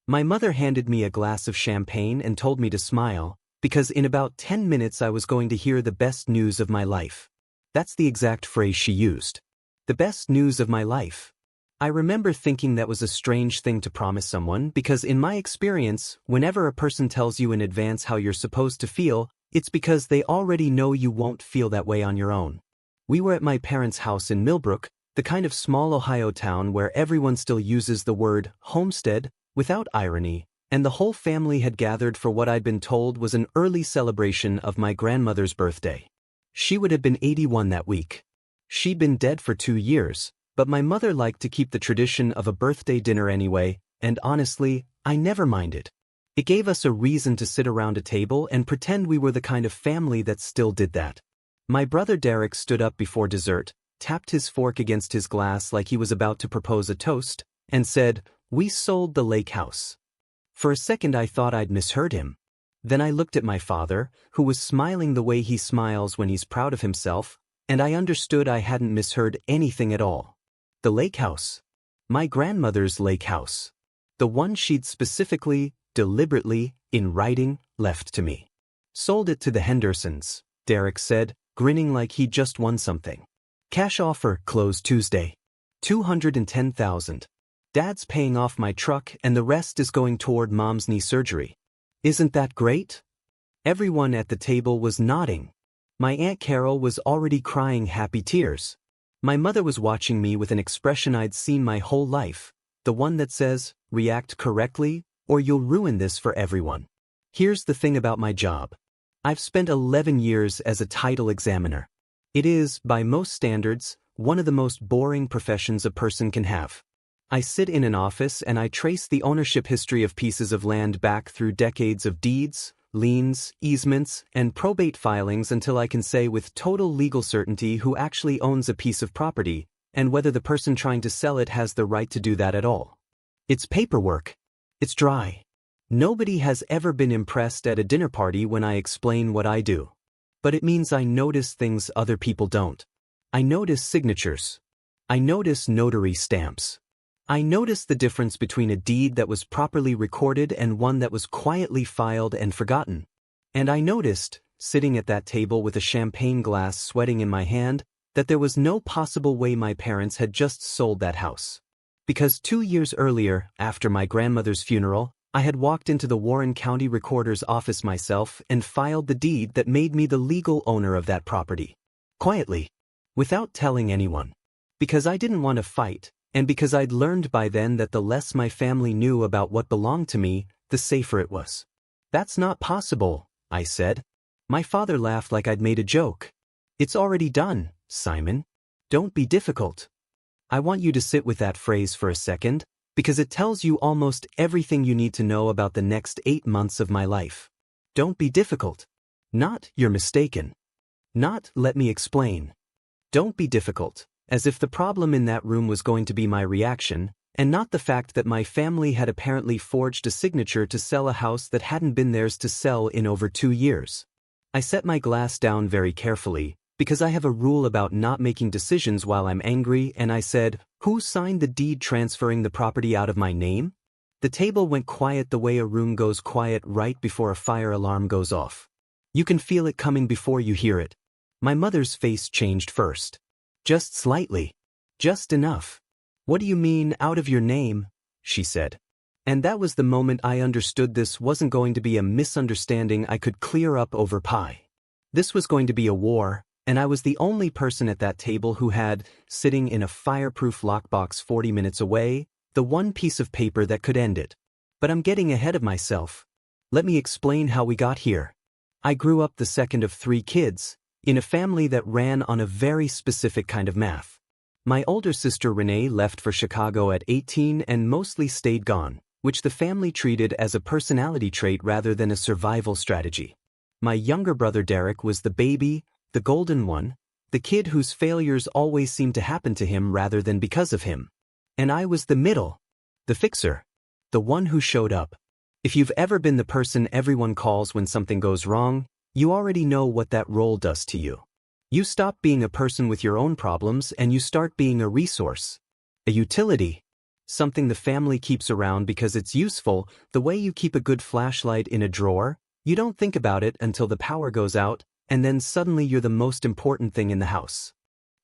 My mother handed me a glass of champagne and told me to smile, because in about 10 minutes I was going to hear the best news of my life. That's the exact phrase she used. The best news of my life. I remember thinking that was a strange thing to promise someone because in my experience, whenever a person tells you in advance how you're supposed to feel, it's because they already know you won't feel that way on your own. We were at my parents' house in Millbrook, the kind of small Ohio town where everyone still uses the word homestead without irony, and the whole family had gathered for what I'd been told was an early celebration of my grandmother's birthday. She would have been 81 that week. She'd been dead for 2 years, but my mother liked to keep the tradition of a birthday dinner anyway, and honestly, I never minded. It gave us a reason to sit around a table and pretend we were the kind of family that still did that. My brother Derek stood up before dessert, tapped his fork against his glass like he was about to propose a toast, and said, "We sold the lake house." For a second I thought I'd misheard him. Then I looked at my father, who was smiling the way he smiles when he's proud of himself, and I understood I hadn't misheard anything at all. The lake house. My grandmother's lake house. The one she'd specifically, deliberately, in writing, left to me. "Sold it to the Hendersons," Derek said, grinning like he'd just won something. "Cash offer closed Tuesday. $210,000. Dad's paying off my truck and the rest is going toward Mom's knee surgery. Isn't that great?" Everyone at the table was nodding. My Aunt Carol was already crying happy tears. My mother was watching me with an expression I'd seen my whole life, the one that says, "React correctly, or you'll ruin this for everyone." Here's the thing about my job. I've spent 11 years as a title examiner. It is, by most standards, one of the most boring professions a person can have. I sit in an office and I trace the ownership history of pieces of land back through decades of deeds, liens, easements, and probate filings until I can say with total legal certainty who actually owns a piece of property, and whether the person trying to sell it has the right to do that at all. It's paperwork. It's dry. Nobody has ever been impressed at a dinner party when I explain what I do. But it means I notice things other people don't. I notice signatures. I notice notary stamps. I notice the difference between a deed that was properly recorded and one that was quietly filed and forgotten. And I noticed, sitting at that table with a champagne glass sweating in my hand, that there was no possible way my parents had just sold that house. Because 2 years earlier, after my grandmother's funeral, I had walked into the Warren County Recorder's office myself and filed the deed that made me the legal owner of that property. Quietly. Without telling anyone. Because I didn't want to fight. And because I'd learned by then that the less my family knew about what belonged to me, the safer it was. "That's not possible," I said. My father laughed like I'd made a joke. "It's already done, Simon. Don't be difficult." I want you to sit with that phrase for a second, because it tells you almost everything you need to know about the next 8 months of my life. Don't be difficult. Not, "You're mistaken." Not, "Let me explain." Don't be difficult. As if the problem in that room was going to be my reaction, and not the fact that my family had apparently forged a signature to sell a house that hadn't been theirs to sell in over 2 years. I set my glass down very carefully, because I have a rule about not making decisions while I'm angry, and I said, "Who signed the deed transferring the property out of my name?" The table went quiet the way a room goes quiet right before a fire alarm goes off. You can feel it coming before you hear it. My mother's face changed first. "Just slightly. Just enough." "What do you mean, out of your name?" she said. And that was the moment I understood this wasn't going to be a misunderstanding I could clear up over pie. This was going to be a war, and I was the only person at that table who had, sitting in a fireproof lockbox 40 minutes away, the one piece of paper that could end it. But I'm getting ahead of myself. Let me explain how we got here. I grew up the second of 3 kids, in a family that ran on a very specific kind of math. My older sister Renee left for Chicago at 18 and mostly stayed gone, which the family treated as a personality trait rather than a survival strategy. My younger brother Derek was the baby, the golden one, the kid whose failures always seemed to happen to him rather than because of him. And I was the middle, the fixer, the one who showed up. If you've ever been the person everyone calls when something goes wrong, you already know what that role does to you. You stop being a person with your own problems and you start being a resource, a utility. Something the family keeps around because it's useful, the way you keep a good flashlight in a drawer. You don't think about it until the power goes out, and then suddenly you're the most important thing in the house.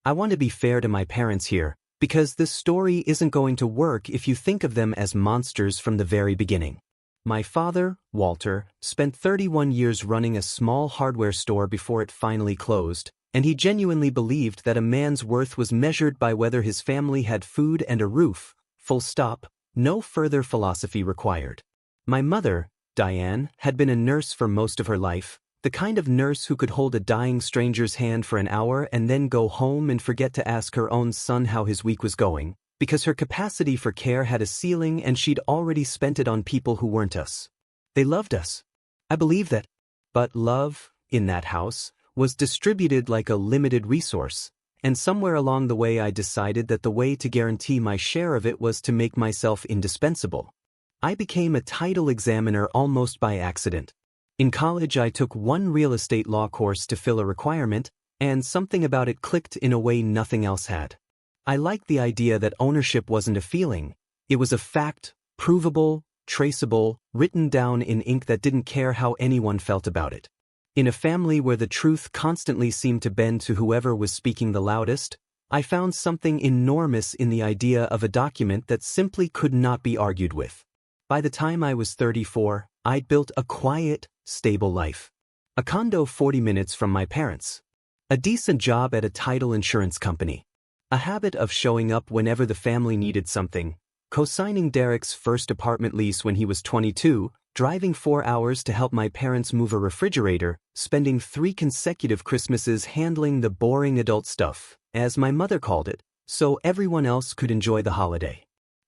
I want to be fair to my parents here, because this story isn't going to work if you think of them as monsters from the very beginning. My father, Walter, spent 31 years running a small hardware store before it finally closed, and he genuinely believed that a man's worth was measured by whether his family had food and a roof, full stop, no further philosophy required. My mother, Diane, had been a nurse for most of her life, the kind of nurse who could hold a dying stranger's hand for an hour and then go home and forget to ask her own son how his week was going, because her capacity for care had a ceiling and she'd already spent it on people who weren't us. They loved us. I believe that. But love, in that house, was distributed like a limited resource, and somewhere along the way I decided that the way to guarantee my share of it was to make myself indispensable. I became a title examiner almost by accident. In college I took one real estate law course to fill a requirement, and something about it clicked in a way nothing else had. I liked the idea that ownership wasn't a feeling, it was a fact, provable, traceable, written down in ink that didn't care how anyone felt about it. In a family where the truth constantly seemed to bend to whoever was speaking the loudest, I found something enormous in the idea of a document that simply could not be argued with. By the time I was 34, I'd built a quiet, stable life. A condo 40 minutes from my parents. A decent job at a title insurance company. A habit of showing up whenever the family needed something. Co-signing Derek's first apartment lease when he was 22, driving 4 hours to help my parents move a refrigerator, spending 3 consecutive Christmases handling the boring adult stuff, as my mother called it, so everyone else could enjoy the holiday.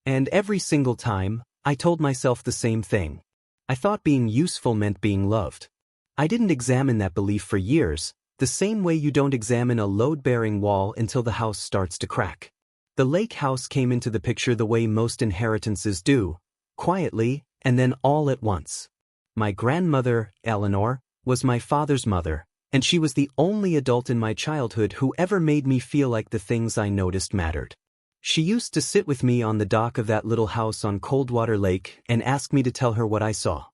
And every single time, I told myself the same thing. I thought being useful meant being loved. I didn't examine that belief for years, the same way you don't examine a load-bearing wall until the house starts to crack. The lake house came into the picture the way most inheritances do, quietly, and then all at once. My grandmother, Eleanor, was my father's mother, and she was the only adult in my childhood who ever made me feel like the things I noticed mattered. She used to sit with me on the dock of that little house on Coldwater Lake and ask me to tell her what I saw.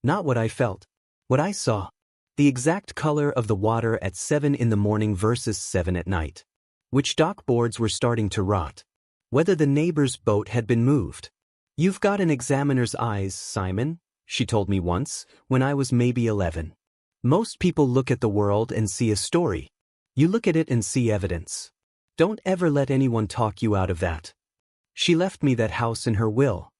Not what I felt. What I saw. The exact color of the water at 7 in the morning versus 7 at night. Which dock boards were starting to rot. Whether the neighbor's boat had been moved. "You've got an examiner's eyes, Simon," she told me once, when I was maybe 11. "Most people look at the world and see a story. You look at it and see evidence. Don't ever let anyone talk you out of that." She left me that house in her will.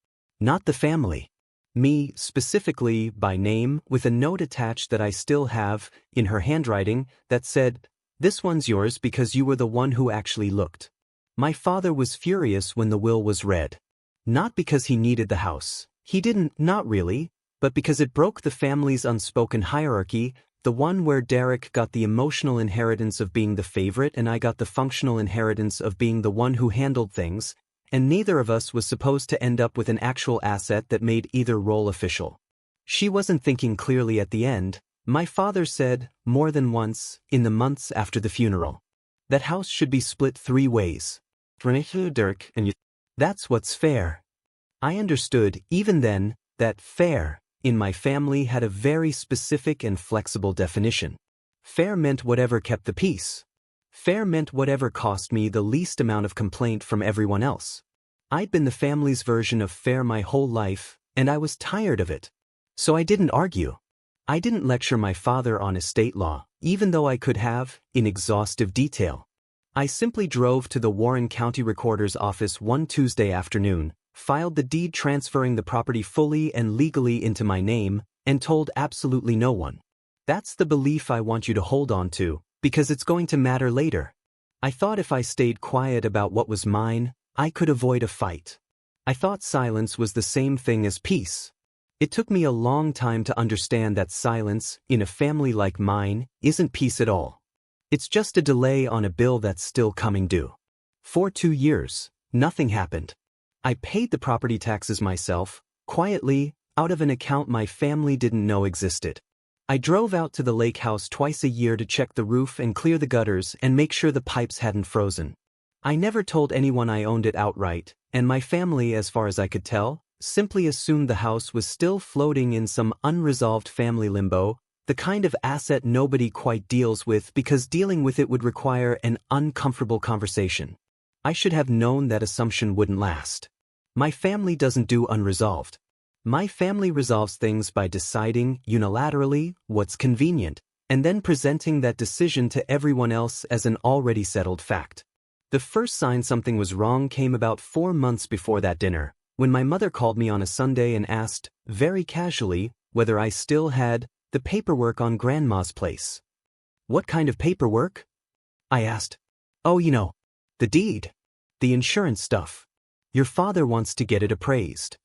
Not the family. Me, specifically, by name, with a note attached that I still have, in her handwriting, that said, "This one's yours because you were the one who actually looked." My father was furious when the will was read. Not because he needed the house. He didn't, not really, but because it broke the family's unspoken hierarchy, the one where Derek got the emotional inheritance of being the favorite and I got the functional inheritance of being the one who handled things, and neither of us was supposed to end up with an actual asset that made either role official. She wasn't thinking clearly at the end, my father said, more than once, in the months after the funeral. That house should be split 3 ways. Derek and you. That's what's fair. I understood, even then, that fair, in my family had a very specific and flexible definition. Fair meant whatever kept the peace. Fair meant whatever cost me the least amount of complaint from everyone else. I'd been the family's version of fair my whole life, and I was tired of it. So I didn't argue. I didn't lecture my father on estate law, even though I could have, in exhaustive detail. I simply drove to the Warren County Recorder's office one Tuesday afternoon, filed the deed transferring the property fully and legally into my name, and told absolutely no one. That's the belief I want you to hold on to, because it's going to matter later. I thought if I stayed quiet about what was mine, I could avoid a fight. I thought silence was the same thing as peace. It took me a long time to understand that silence, in a family like mine, isn't peace at all. It's just a delay on a bill that's still coming due. For 2 years, nothing happened. I paid the property taxes myself, quietly, out of an account my family didn't know existed. I drove out to the lake house twice a year to check the roof and clear the gutters and make sure the pipes hadn't frozen. I never told anyone I owned it outright, and my family, as far as I could tell, simply assumed the house was still floating in some unresolved family limbo, the kind of asset nobody quite deals with because dealing with it would require an uncomfortable conversation. I should have known that assumption wouldn't last. My family doesn't do unresolved. My family resolves things by deciding unilaterally what's convenient, and then presenting that decision to everyone else as an already settled fact. The first sign something was wrong came about 4 months before that dinner, when my mother called me on a Sunday and asked, very casually, whether I still had the paperwork on Grandma's place. What kind of paperwork? I asked. Oh, the deed. The insurance stuff. Your father wants to get it appraised.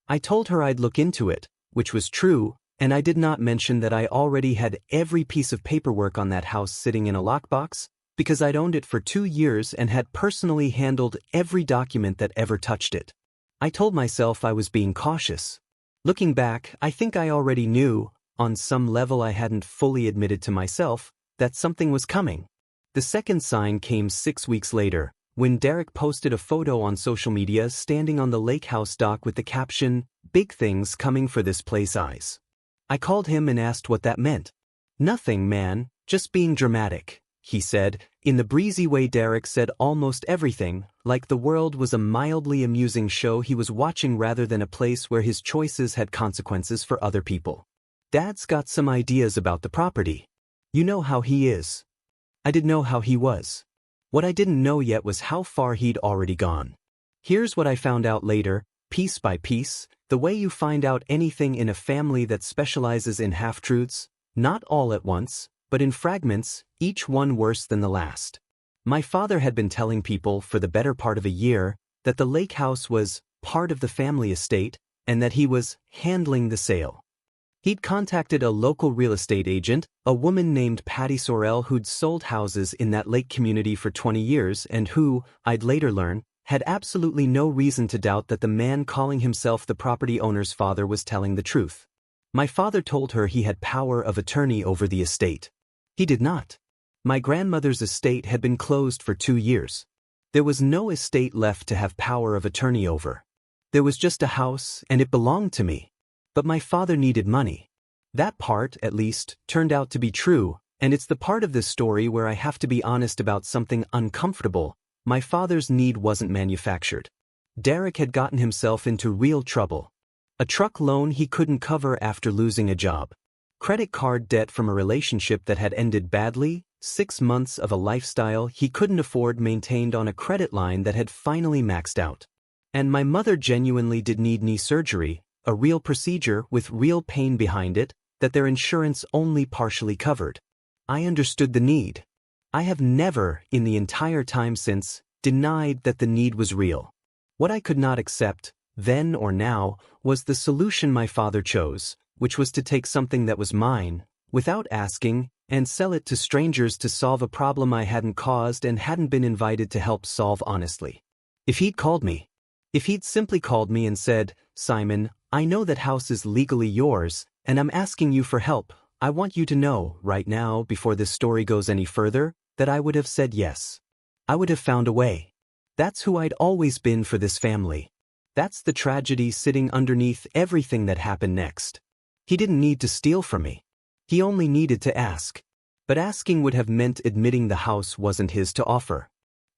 I told her I'd look into it, which was true, and I did not mention that I already had every piece of paperwork on that house sitting in a lockbox, because I'd owned it for 2 years and had personally handled every document that ever touched it. I told myself I was being cautious. Looking back, I think I already knew, on some level I hadn't fully admitted to myself, that something was coming. The second sign came 6 weeks later, when Derek posted a photo on social media standing on the lake house dock with the caption, "Big things coming for this place eyes." I called him and asked what that meant. "Nothing, man, just being dramatic," he said, in the breezy way Derek said almost everything, like the world was a mildly amusing show he was watching rather than a place where his choices had consequences for other people. "Dad's got some ideas about the property. You know how he is." I didn't know how he was. What I didn't know yet was how far he'd already gone. Here's what I found out later, piece by piece, the way you find out anything in a family that specializes in half-truths, not all at once, but in fragments, each one worse than the last. My father had been telling people for the better part of a year that the lake house was part of the family estate and that he was handling the sale. He'd contacted a local real estate agent, a woman named Patty Sorrell who'd sold houses in that lake community for 20 years and who, I'd later learn, had absolutely no reason to doubt that the man calling himself the property owner's father was telling the truth. My father told her he had power of attorney over the estate. He did not. My grandmother's estate had been closed for 2 years. There was no estate left to have power of attorney over. There was just a house, and it belonged to me. But my father needed money. That part, at least, turned out to be true, and it's the part of this story where I have to be honest about something uncomfortable. My father's need wasn't manufactured. Derek had gotten himself into real trouble. A truck loan he couldn't cover after losing a job. Credit card debt from a relationship that had ended badly, 6 months of a lifestyle he couldn't afford maintained on a credit line that had finally maxed out. And my mother genuinely did need knee surgery, a real procedure with real pain behind it, that their insurance only partially covered. I understood the need. I have never, in the entire time since, denied that the need was real. What I could not accept, then or now, was the solution my father chose, which was to take something that was mine, without asking, and sell it to strangers to solve a problem I hadn't caused and hadn't been invited to help solve honestly. If he'd simply called me and said, "Simon, I know that house is legally yours, and I'm asking you for help. I want you to know, right now, before this story goes any further, that I would have said yes. I would have found a way. That's who I'd always been for this family. That's the tragedy sitting underneath everything that happened next. He didn't need to steal from me. He only needed to ask. But asking would have meant admitting the house wasn't his to offer.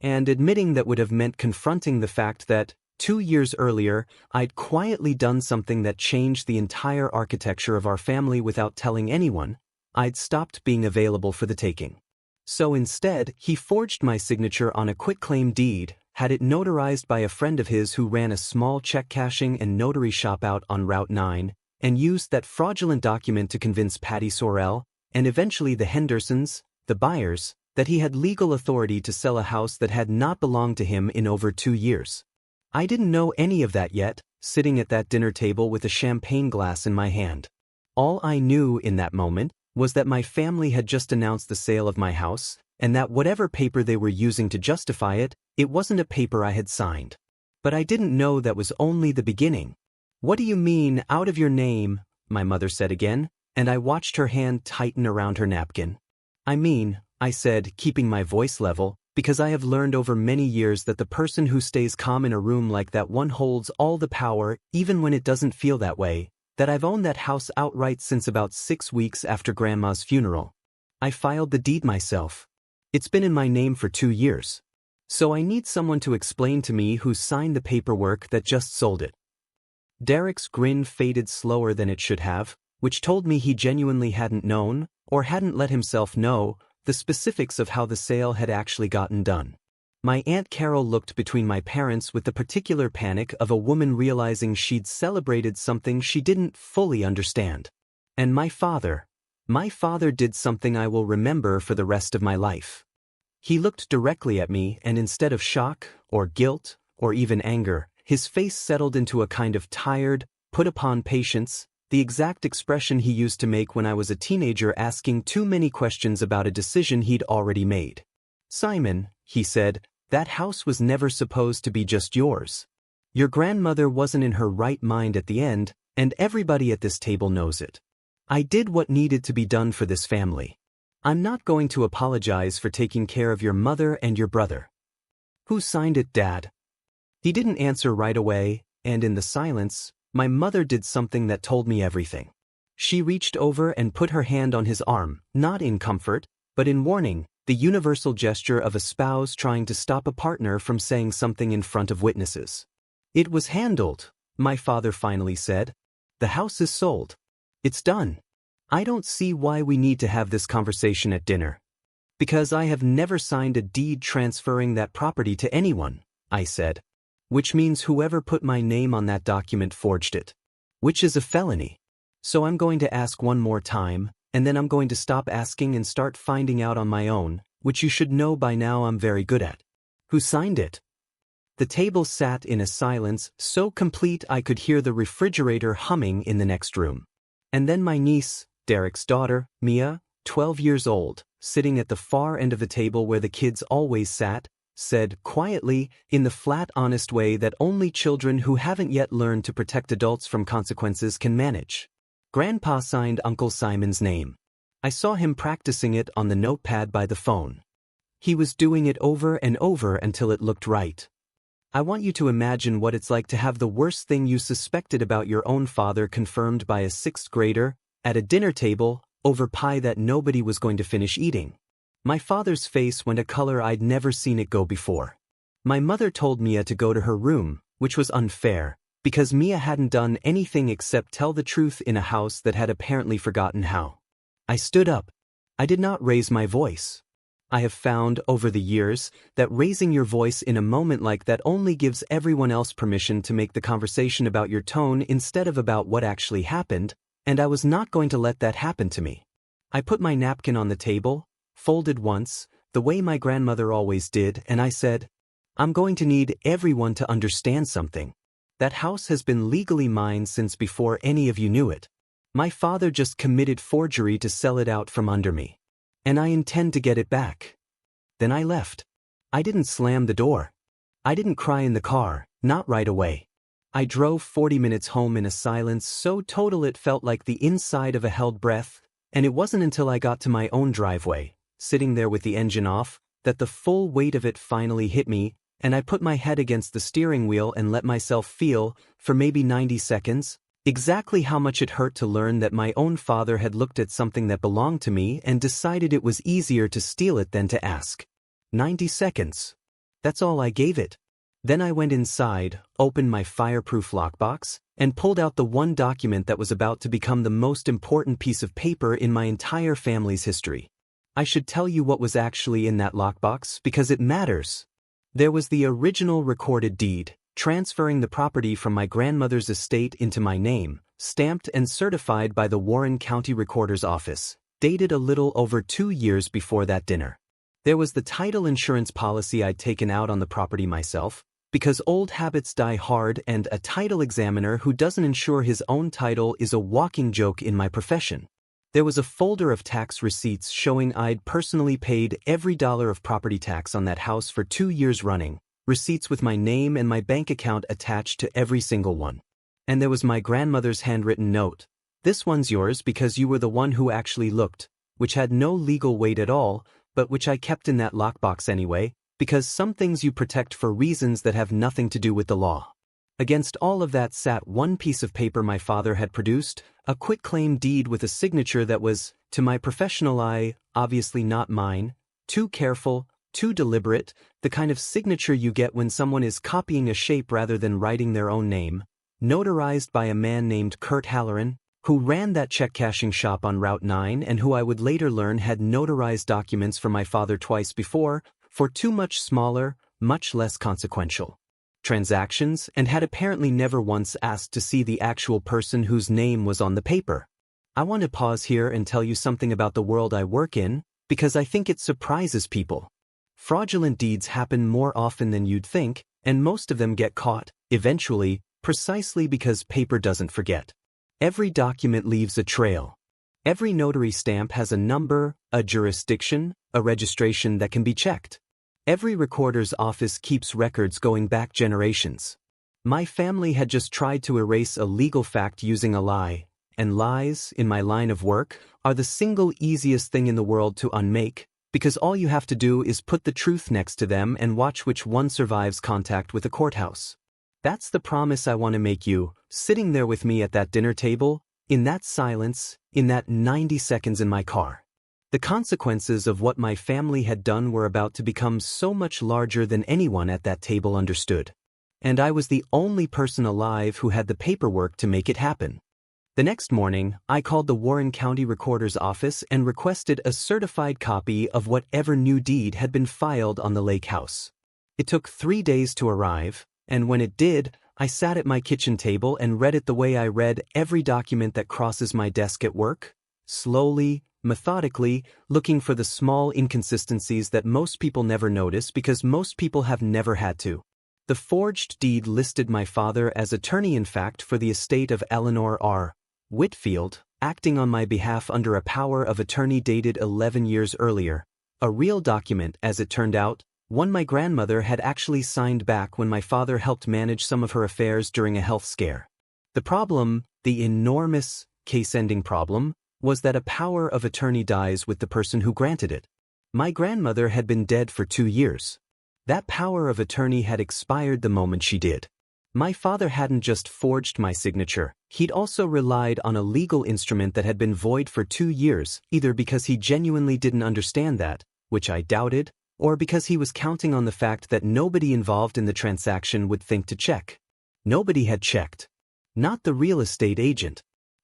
And admitting that would have meant confronting the fact that, 2 years earlier, I'd quietly done something that changed the entire architecture of our family without telling anyone. I'd stopped being available for the taking. So instead, he forged my signature on a quitclaim deed, had it notarized by a friend of his who ran a small check cashing and notary shop out on Route 9, and used that fraudulent document to convince Patty Sorrell, and eventually the Hendersons, the buyers, that he had legal authority to sell a house that had not belonged to him in over 2 years. I didn't know any of that yet, sitting at that dinner table with a champagne glass in my hand. All I knew in that moment was that my family had just announced the sale of my house, and that whatever paper they were using to justify it, it wasn't a paper I had signed. But I didn't know that was only the beginning. "What do you mean, out of your name?" my mother said again, and I watched her hand tighten around her napkin. "I mean," I said, keeping my voice level, because I have learned over many years that the person who stays calm in a room like that one holds all the power, even when it doesn't feel that way, that I've owned that house outright since about 6 weeks after Grandma's funeral. I filed the deed myself. It's been in my name for 2 years. So I need someone to explain to me who signed the paperwork that just sold it. Derek's grin faded slower than it should have, which told me he genuinely hadn't known, or hadn't let himself know, the specifics of how the sale had actually gotten done. My Aunt Carol looked between my parents with the particular panic of a woman realizing she'd celebrated something she didn't fully understand. And my father did something I will remember for the rest of my life. He looked directly at me, and instead of shock, or guilt, or even anger, his face settled into a kind of tired, put-upon patience, the exact expression he used to make when I was a teenager asking too many questions about a decision he'd already made. "Simon," he said, "that house was never supposed to be just yours. Your grandmother wasn't in her right mind at the end, and everybody at this table knows it. I did what needed to be done for this family. I'm not going to apologize for taking care of your mother and your brother." "Who signed it, Dad?" He didn't answer right away, and in the silence, my mother did something that told me everything. She reached over and put her hand on his arm, not in comfort, but in warning, the universal gesture of a spouse trying to stop a partner from saying something in front of witnesses. "It was handled," my father finally said. "The house is sold. It's done. I don't see why we need to have this conversation at dinner." "Because I have never signed a deed transferring that property to anyone," I said. "Which means whoever put my name on that document forged it. Which is a felony. So I'm going to ask one more time, and then I'm going to stop asking and start finding out on my own, which you should know by now I'm very good at. Who signed it?" The table sat in a silence so complete I could hear the refrigerator humming in the next room. And then my niece, Derek's daughter, Mia, 12 years old, sitting at the far end of the table where the kids always sat, said quietly, in the flat, honest way that only children who haven't yet learned to protect adults from consequences can manage. "Grandpa signed Uncle Simon's name. I saw him practicing it on the notepad by the phone. He was doing it over and over until it looked right. I want you to imagine what it's like to have the worst thing you suspected about your own father confirmed by a 6th grader, at a dinner table, over pie that nobody was going to finish eating." My father's face went a color I'd never seen it go before. My mother told Mia to go to her room, which was unfair, because Mia hadn't done anything except tell the truth in a house that had apparently forgotten how. I stood up. I did not raise my voice. I have found, over the years, that raising your voice in a moment like that only gives everyone else permission to make the conversation about your tone instead of about what actually happened, and I was not going to let that happen to me. I put my napkin on the table, folded once, the way my grandmother always did, and I said, "I'm going to need everyone to understand something. That house has been legally mine since before any of you knew it. My father just committed forgery to sell it out from under me. And I intend to get it back." Then I left. I didn't slam the door. I didn't cry in the car, not right away. I drove 40 minutes home in a silence so total it felt like the inside of a held breath, and it wasn't until I got to my own driveway, sitting there with the engine off, that the full weight of it finally hit me, and I put my head against the steering wheel and let myself feel, for maybe 90 seconds, exactly how much it hurt to learn that my own father had looked at something that belonged to me and decided it was easier to steal it than to ask. 90 seconds. That's all I gave it. Then I went inside, opened my fireproof lockbox, and pulled out the one document that was about to become the most important piece of paper in my entire family's history. I should tell you what was actually in that lockbox because it matters. There was the original recorded deed, transferring the property from my grandmother's estate into my name, stamped and certified by the Warren County Recorder's Office, dated a little over 2 years before that dinner. There was the title insurance policy I'd taken out on the property myself, because old habits die hard and a title examiner who doesn't insure his own title is a walking joke in my profession. There was a folder of tax receipts showing I'd personally paid every dollar of property tax on that house for 2 years running, receipts with my name and my bank account attached to every single one. And there was my grandmother's handwritten note, "This one's yours because you were the one who actually looked," which had no legal weight at all, but which I kept in that lockbox anyway, because some things you protect for reasons that have nothing to do with the law. Against all of that sat one piece of paper my father had produced, a quitclaim deed with a signature that was, to my professional eye, obviously not mine, too careful, too deliberate, the kind of signature you get when someone is copying a shape rather than writing their own name, notarized by a man named Kurt Halloran, who ran that check-cashing shop on Route 9 and who I would later learn had notarized documents for my father twice before, for two much smaller, much less consequential transactions, and had apparently never once asked to see the actual person whose name was on the paper. I want to pause here and tell you something about the world I work in, because I think it surprises people. Fraudulent deeds happen more often than you'd think, and most of them get caught, eventually, precisely because paper doesn't forget. Every document leaves a trail. Every notary stamp has a number, a jurisdiction, a registration that can be checked. Every recorder's office keeps records going back generations. My family had just tried to erase a legal fact using a lie, and lies, in my line of work, are the single easiest thing in the world to unmake, because all you have to do is put the truth next to them and watch which one survives contact with a courthouse. That's the promise I want to make you, sitting there with me at that dinner table, in that silence, in that 90 seconds in my car. The consequences of what my family had done were about to become so much larger than anyone at that table understood. And I was the only person alive who had the paperwork to make it happen. The next morning, I called the Warren County Recorder's office and requested a certified copy of whatever new deed had been filed on the lake house. It took 3 days to arrive, and when it did, I sat at my kitchen table and read it the way I read every document that crosses my desk at work, slowly, methodically, looking for the small inconsistencies that most people never notice because most people have never had to. The forged deed listed my father as attorney-in-fact for the estate of Eleanor R. Whitfield, acting on my behalf under a power of attorney dated 11 years earlier, a real document, as it turned out, one my grandmother had actually signed back when my father helped manage some of her affairs during a health scare. The problem, the enormous, case-ending problem, was that a power of attorney dies with the person who granted it. My grandmother had been dead for 2 years. That power of attorney had expired the moment she did. My father hadn't just forged my signature, he'd also relied on a legal instrument that had been void for 2 years, either because he genuinely didn't understand that, which I doubted, or because he was counting on the fact that nobody involved in the transaction would think to check. Nobody had checked. Not the real estate agent.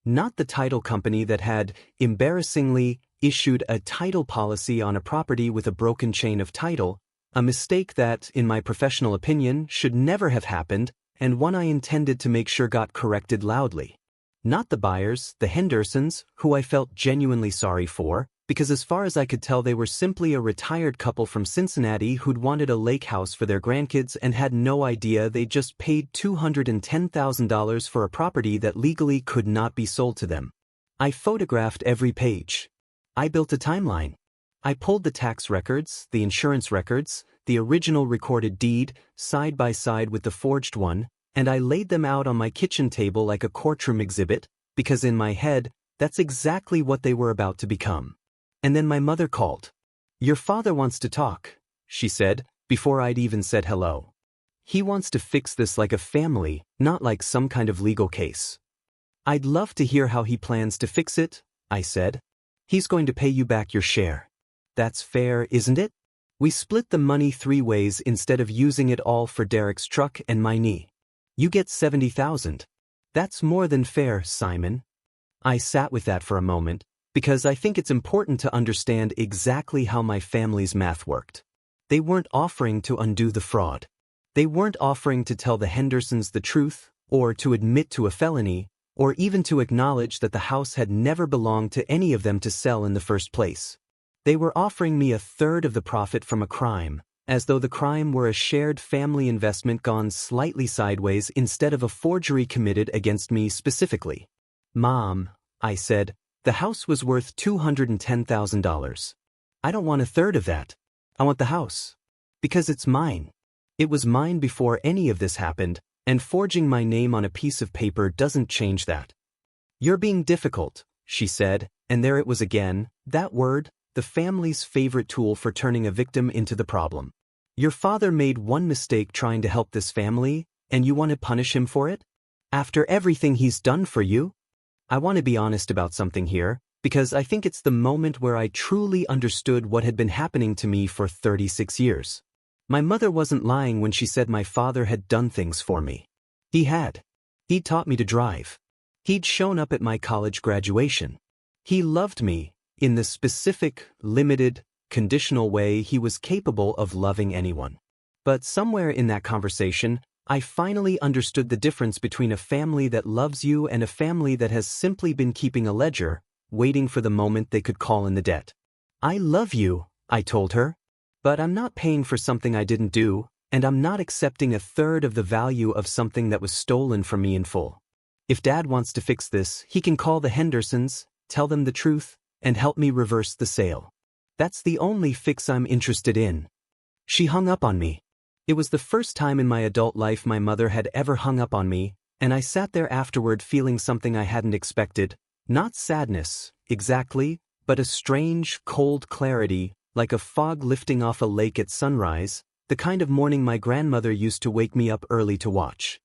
Not the title company that had, embarrassingly, issued a title policy on a property with a broken chain of title, a mistake that, in my professional opinion, should never have happened, and one I intended to make sure got corrected loudly. Not the buyers, the Hendersons, who I felt genuinely sorry for, because as far as I could tell they were simply a retired couple from Cincinnati who'd wanted a lake house for their grandkids and had no idea they'd just paid $210,000 for a property that legally could not be sold to them. I photographed every page. I built a timeline. I pulled the tax records, the insurance records, the original recorded deed, side by side with the forged one, and I laid them out on my kitchen table like a courtroom exhibit, because in my head, that's exactly what they were about to become. And then my mother called. "Your father wants to talk," she said, before I'd even said hello. "He wants to fix this like a family, not like some kind of legal case." "I'd love to hear how he plans to fix it," I said. "He's going to pay you back your share. That's fair, isn't it? We split the money 3 ways instead of using it all for Derek's truck and my knee. You get $70,000. That's more than fair, Simon." I sat with that for a moment, because I think it's important to understand exactly how my family's math worked. They weren't offering to undo the fraud. They weren't offering to tell the Hendersons the truth, or to admit to a felony, or even to acknowledge that the house had never belonged to any of them to sell in the first place. They were offering me 1/3 of the profit from a crime, as though the crime were a shared family investment gone slightly sideways instead of a forgery committed against me specifically. "Mom," I said, "the house was worth $210,000. I don't want 1/3 of that. I want the house. Because it's mine. It was mine before any of this happened, and forging my name on a piece of paper doesn't change that." "You're being difficult," she said, and there it was again, that word, the family's favorite tool for turning a victim into the problem. Your father made one mistake trying to help this family, and you want to punish him for it? After everything he's done for you? I want to be honest about something here, because I think it's the moment where I truly understood what had been happening to me for 36 years. My mother wasn't lying when she said my father had done things for me. He had. He'd taught me to drive. He'd shown up at my college graduation. He loved me, in the specific, limited, conditional way he was capable of loving anyone. But somewhere in that conversation, I finally understood the difference between a family that loves you and a family that has simply been keeping a ledger, waiting for the moment they could call in the debt. I love you, I told her. But I'm not paying for something I didn't do, and I'm not accepting a third of the value of something that was stolen from me in full. If Dad wants to fix this, he can call the Hendersons, tell them the truth, and help me reverse the sale. That's the only fix I'm interested in. She hung up on me. It was the first time in my adult life my mother had ever hung up on me, and I sat there afterward feeling something I hadn't expected. Not sadness, exactly, but a strange, cold clarity, like a fog lifting off a lake at sunrise, the kind of morning my grandmother used to wake me up early to watch.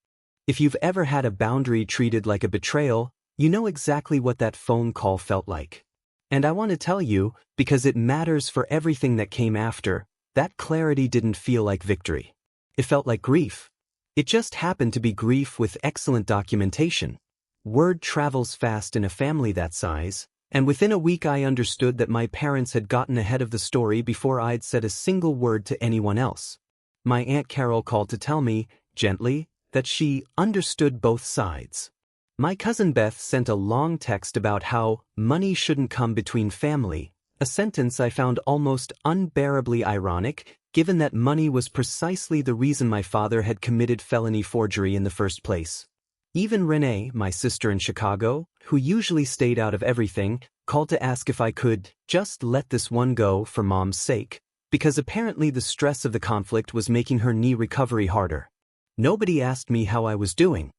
If you've ever had a boundary treated like a betrayal, you know exactly what that phone call felt like. And I want to tell you, because it matters for everything that came after, that clarity didn't feel like victory. It felt like grief. It just happened to be grief with excellent documentation. Word travels fast in a family that size, and within a week I understood that my parents had gotten ahead of the story before I'd said a single word to anyone else. My Aunt Carol called to tell me, gently, that she understood both sides. My cousin Beth sent a long text about how money shouldn't come between family, a sentence I found almost unbearably ironic, given that money was precisely the reason my father had committed felony forgery in the first place. Even Renee, my sister in Chicago, who usually stayed out of everything, called to ask if I could just let this one go for Mom's sake, because apparently the stress of the conflict was making her knee recovery harder. Nobody asked me how I was doing.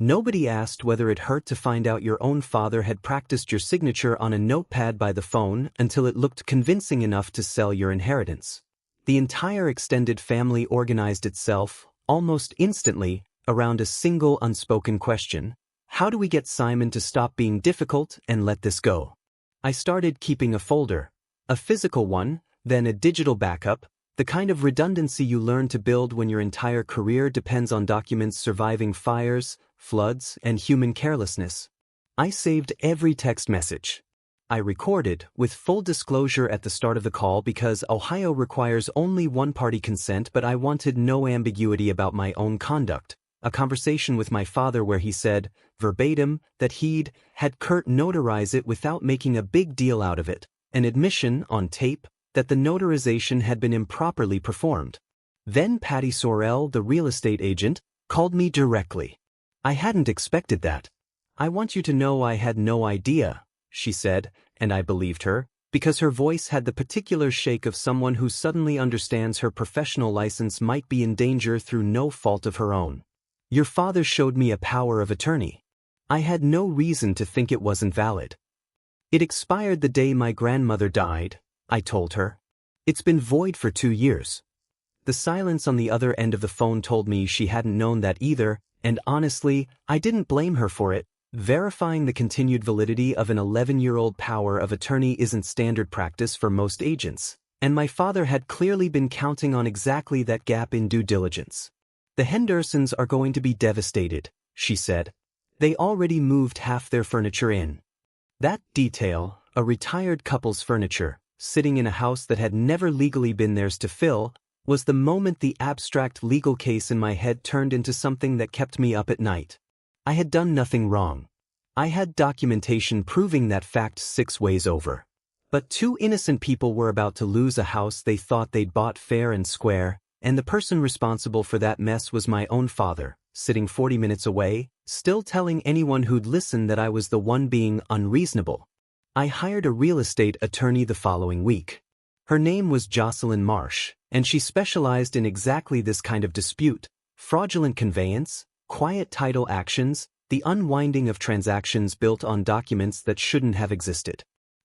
Nobody asked whether it hurt to find out your own father had practiced your signature on a notepad by the phone until it looked convincing enough to sell your inheritance. The entire extended family organized itself, almost instantly, around a single unspoken question: how do we get Simon to stop being difficult and let this go? I started keeping a folder, a physical one, then a digital backup, the kind of redundancy you learn to build when your entire career depends on documents surviving fires, floods, and human carelessness. I saved every text message. I recorded, with full disclosure at the start of the call because Ohio requires only one-party consent, but I wanted no ambiguity about my own conduct. A conversation with my father where he said, verbatim, that he'd had Kurt notarize it without making a big deal out of it, an admission, on tape, that the notarization had been improperly performed. Then Patty Sorrell, the real estate agent, called me directly. I hadn't expected that. I want you to know I had no idea, she said, and I believed her, because her voice had the particular shake of someone who suddenly understands her professional license might be in danger through no fault of her own. Your father showed me a power of attorney. I had no reason to think it wasn't valid. It expired the day my grandmother died, I told her. It's been void for 2 years. The silence on the other end of the phone told me she hadn't known that either, and honestly, I didn't blame her for it. Verifying the continued validity of an 11-year-old power of attorney isn't standard practice for most agents, and my father had clearly been counting on exactly that gap in due diligence. The Hendersons are going to be devastated, she said. They already moved half their furniture in. That detail, a retired couple's furniture, sitting in a house that had never legally been theirs to fill, was the moment the abstract legal case in my head turned into something that kept me up at night. I had done nothing wrong. I had documentation proving that fact 6 ways over. But 2 innocent people were about to lose a house they thought they'd bought fair and square, and the person responsible for that mess was my own father, sitting 40 minutes away, still telling anyone who'd listen that I was the one being unreasonable. I hired a real estate attorney the following week. Her name was Jocelyn Marsh, and she specialized in exactly this kind of dispute: fraudulent conveyance, quiet title actions, the unwinding of transactions built on documents that shouldn't have existed.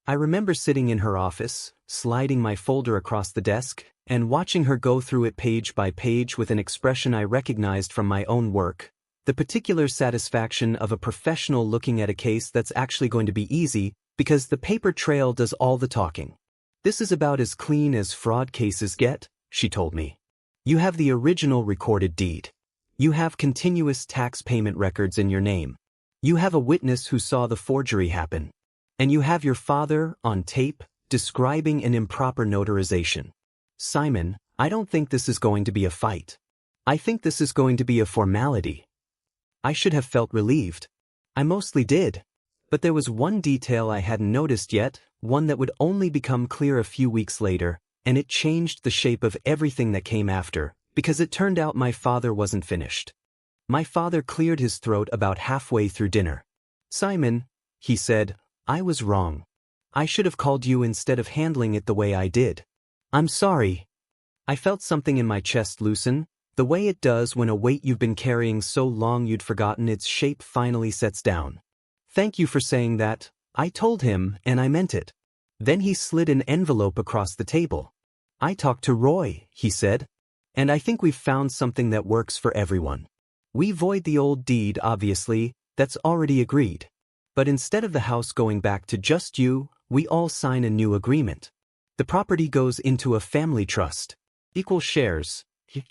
I remember sitting in her office, sliding my folder across the desk, and watching her go through it page by page with an expression I recognized from my own work, the particular satisfaction of a professional looking at a case that's actually going to be easy because the paper trail does all the talking. This is about as clean as fraud cases get, she told me. You have the original recorded deed. You have continuous tax payment records in your name. You have a witness who saw the forgery happen. And you have your father, on tape, describing an improper notarization. Simon, I don't think this is going to be a fight. I think this is going to be a formality. I should have felt relieved. I mostly did. But there was one detail I hadn't noticed yet, one that would only become clear a few weeks later, and it changed the shape of everything that came after, because it turned out my father wasn't finished. My father cleared his throat about halfway through dinner. Simon, he said, I was wrong. I should have called you instead of handling it the way I did. I'm sorry. I felt something in my chest loosen, the way it does when a weight you've been carrying so long you'd forgotten its shape finally sets down. Thank you for saying that, I told him, and I meant it. Then he slid an envelope across the table. I talked to Roy, he said. And I think we've found something that works for everyone. We void the old deed, obviously, that's already agreed. But instead of the house going back to just you, we all sign a new agreement. The property goes into a family trust. Equal shares.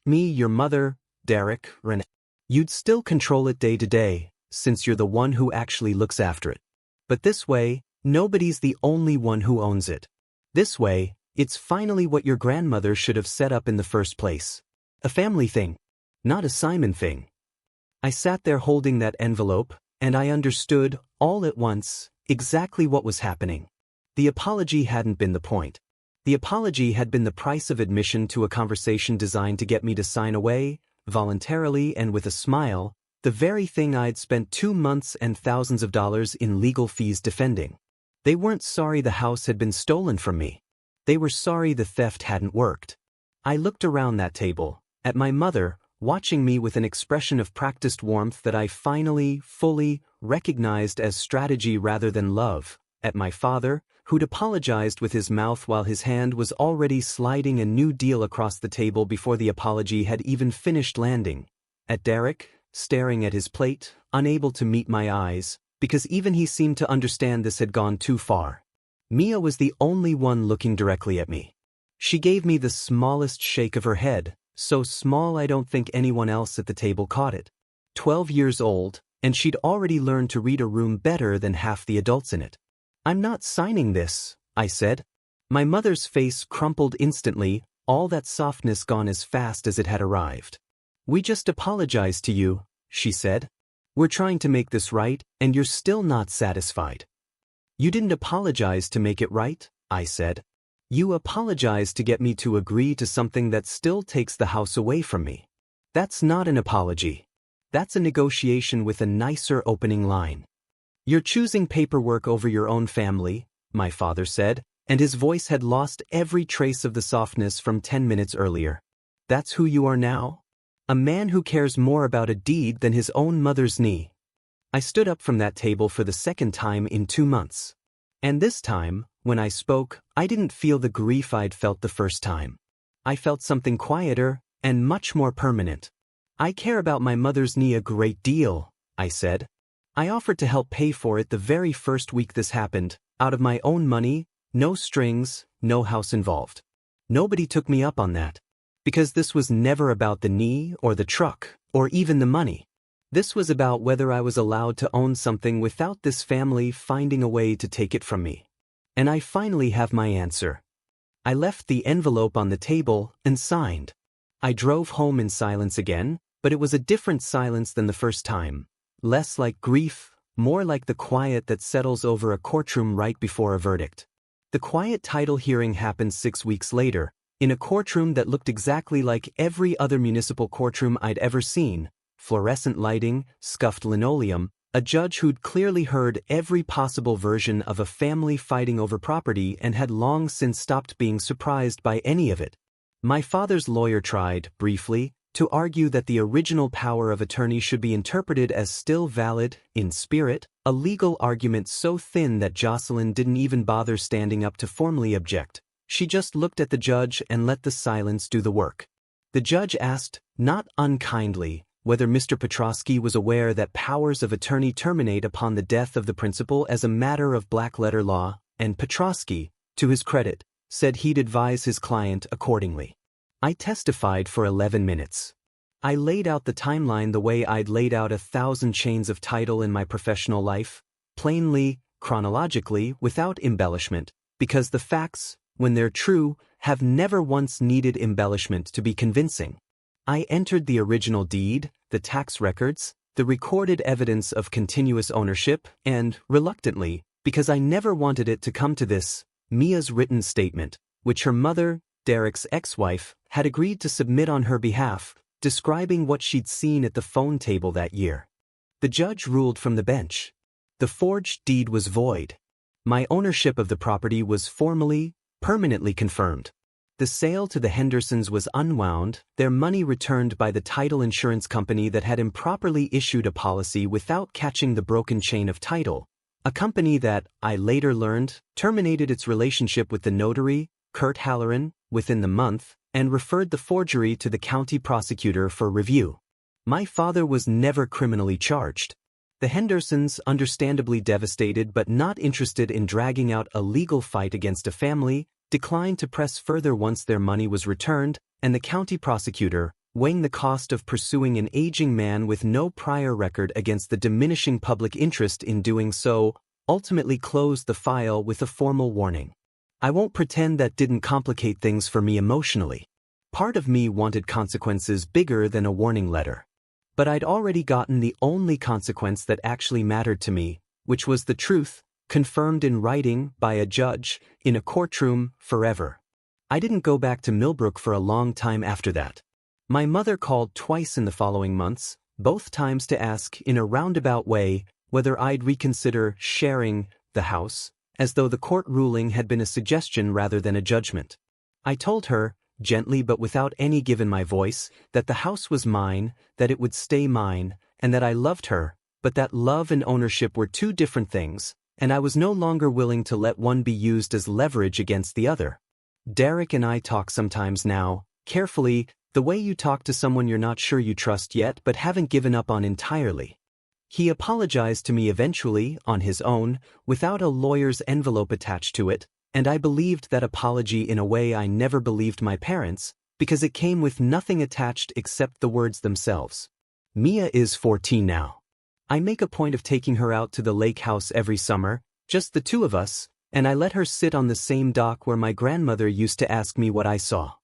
Me, your mother, Derek, Renee. You'd still control it day to day, since you're the one who actually looks after it. But this way, nobody's the only one who owns it. This way, it's finally what your grandmother should have set up in the first place. A family thing, not a Simon thing. I sat there holding that envelope, and I understood, all at once, exactly what was happening. The apology hadn't been the point. The apology had been the price of admission to a conversation designed to get me to sign away, voluntarily and with a smile, the very thing I'd spent 2 months and thousands of dollars in legal fees defending. They weren't sorry the house had been stolen from me. They were sorry the theft hadn't worked. I looked around that table, at my mother, watching me with an expression of practiced warmth that I finally, fully, recognized as strategy rather than love, at my father, who'd apologized with his mouth while his hand was already sliding a new deal across the table before the apology had even finished landing, at Derek, staring at his plate, unable to meet my eyes, because even he seemed to understand this had gone too far. Mia was the only one looking directly at me. She gave me the smallest shake of her head, so small I don't think anyone else at the table caught it. 12 years old, and she'd already learned to read a room better than half the adults in it. I'm not signing this, I said. My mother's face crumpled instantly, all that softness gone as fast as it had arrived. We just apologized to you, she said. We're trying to make this right, and you're still not satisfied. You didn't apologize to make it right, I said. You apologized to get me to agree to something that still takes the house away from me. That's not an apology. That's a negotiation with a nicer opening line. You're choosing paperwork over your own family, my father said, and his voice had lost every trace of the softness from 10 minutes earlier. That's who you are now? A man who cares more about a deed than his own mother's knee. I stood up from that table for the second time in 2 months. And this time, when I spoke, I didn't feel the grief I'd felt the first time. I felt something quieter and much more permanent. I care about my mother's knee a great deal, I said. I offered to help pay for it the very first week this happened, out of my own money, no strings, no house involved. Nobody took me up on that. Because this was never about the knee or the truck, or even the money. This was about whether I was allowed to own something without this family finding a way to take it from me. And I finally have my answer. I left the envelope on the table and signed. I drove home in silence again, but it was a different silence than the first time. Less like grief, more like the quiet that settles over a courtroom right before a verdict. The quiet title hearing happened 6 weeks later, in a courtroom that looked exactly like every other municipal courtroom I'd ever seen. Fluorescent lighting, scuffed linoleum, a judge who'd clearly heard every possible version of a family fighting over property and had long since stopped being surprised by any of it. My father's lawyer tried, briefly, to argue that the original power of attorney should be interpreted as still valid, in spirit, a legal argument so thin that Jocelyn didn't even bother standing up to formally object. She just looked at the judge and let the silence do the work. The judge asked, not unkindly, whether Mr. Petrosky was aware that powers of attorney terminate upon the death of the principal as a matter of black-letter law, and Petrosky, to his credit, said he'd advise his client accordingly. I testified for 11 minutes. I laid out the timeline the way I'd laid out 1,000 chains of title in my professional life, plainly, chronologically, without embellishment, because the facts, when they're true, have never once needed embellishment to be convincing. I entered the original deed, the tax records, the recorded evidence of continuous ownership, and, reluctantly, because I never wanted it to come to this, Mia's written statement, which her mother, Derek's ex-wife, had agreed to submit on her behalf, describing what she'd seen at the phone table that year. The judge ruled from the bench. The forged deed was void. My ownership of the property was formally, permanently confirmed. The sale to the Hendersons was unwound, their money returned by the title insurance company that had improperly issued a policy without catching the broken chain of title, a company that, I later learned, terminated its relationship with the notary, Kurt Halloran, within the month, and referred the forgery to the county prosecutor for review. My father was never criminally charged. The Hendersons, understandably devastated but not interested in dragging out a legal fight against a family, declined to press further once their money was returned, and the county prosecutor, weighing the cost of pursuing an aging man with no prior record against the diminishing public interest in doing so, ultimately closed the file with a formal warning. I won't pretend that didn't complicate things for me emotionally. Part of me wanted consequences bigger than a warning letter. But I'd already gotten the only consequence that actually mattered to me, which was the truth, confirmed in writing by a judge, in a courtroom, forever. I didn't go back to Millbrook for a long time after that. My mother called twice in the following months, both times to ask, in a roundabout way, whether I'd reconsider sharing the house, as though the court ruling had been a suggestion rather than a judgment. I told her, gently but without any give in my voice, that the house was mine, that it would stay mine, and that I loved her, but that love and ownership were two different things, and I was no longer willing to let one be used as leverage against the other. Derek and I talk sometimes now, carefully, the way you talk to someone you're not sure you trust yet but haven't given up on entirely. He apologized to me eventually, on his own, without a lawyer's envelope attached to it, and I believed that apology in a way I never believed my parents, because it came with nothing attached except the words themselves. Mia is 14 now. I make a point of taking her out to the lake house every summer, just the two of us, and I let her sit on the same dock where my grandmother used to ask me what I saw.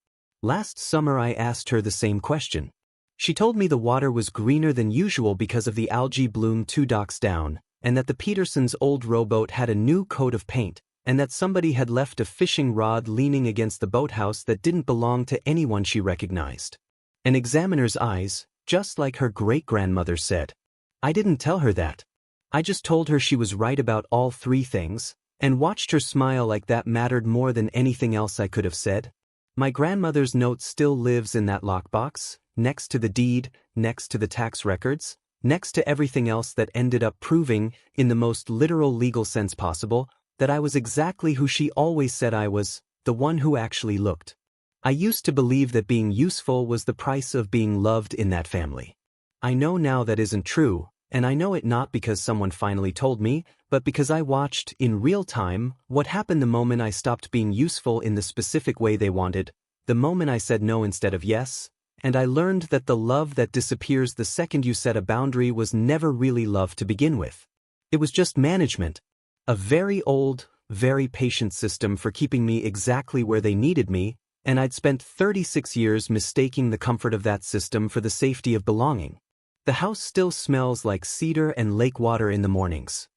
Last summer I asked her the same question. She told me the water was greener than usual because of the algae bloom 2 docks down, and that the Petersons' old rowboat had a new coat of paint, and that somebody had left a fishing rod leaning against the boathouse that didn't belong to anyone she recognized. An examiner's eyes, just like her great-grandmother said. I didn't tell her that. I just told her she was right about all 3 things, and watched her smile like that mattered more than anything else I could have said. My grandmother's note still lives in that lockbox, next to the deed, next to the tax records, next to everything else that ended up proving, in the most literal legal sense possible, that I was exactly who she always said I was, the one who actually looked. I used to believe that being useful was the price of being loved in that family. I know now that isn't true, and I know it not because someone finally told me, but because I watched, in real time, what happened the moment I stopped being useful in the specific way they wanted, the moment I said no instead of yes, and I learned that the love that disappears the second you set a boundary was never really love to begin with. It was just management. A very old, very patient system for keeping me exactly where they needed me, and I'd spent 36 years mistaking the comfort of that system for the safety of belonging. The house still smells like cedar and lake water in the mornings.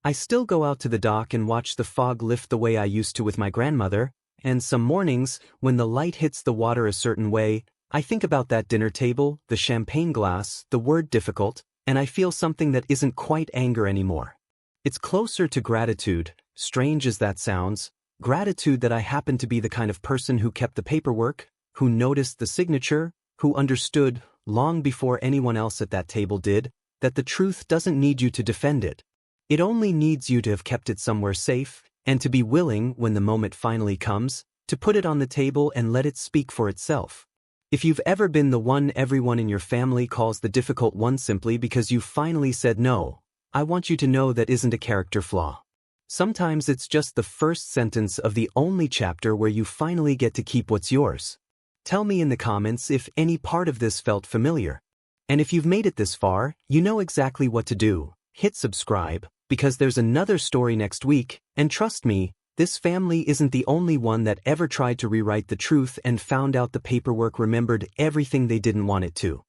I still go out to the dock and watch the fog lift the way I used to with my grandmother, and some mornings, when the light hits the water a certain way, I think about that dinner table, the champagne glass, the word difficult, and I feel something that isn't quite anger anymore. It's closer to gratitude, strange as that sounds, gratitude that I happened to be the kind of person who kept the paperwork, who noticed the signature, who understood, long before anyone else at that table did, that the truth doesn't need you to defend it. It only needs you to have kept it somewhere safe, and to be willing, when the moment finally comes, to put it on the table and let it speak for itself. If you've ever been the one everyone in your family calls the difficult one simply because you finally said no, I want you to know that isn't a character flaw. Sometimes it's just the first sentence of the only chapter where you finally get to keep what's yours. Tell me in the comments if any part of this felt familiar. And if you've made it this far, you know exactly what to do. Hit subscribe, because there's another story next week, and trust me, this family isn't the only one that ever tried to rewrite the truth and found out the paperwork remembered everything they didn't want it to.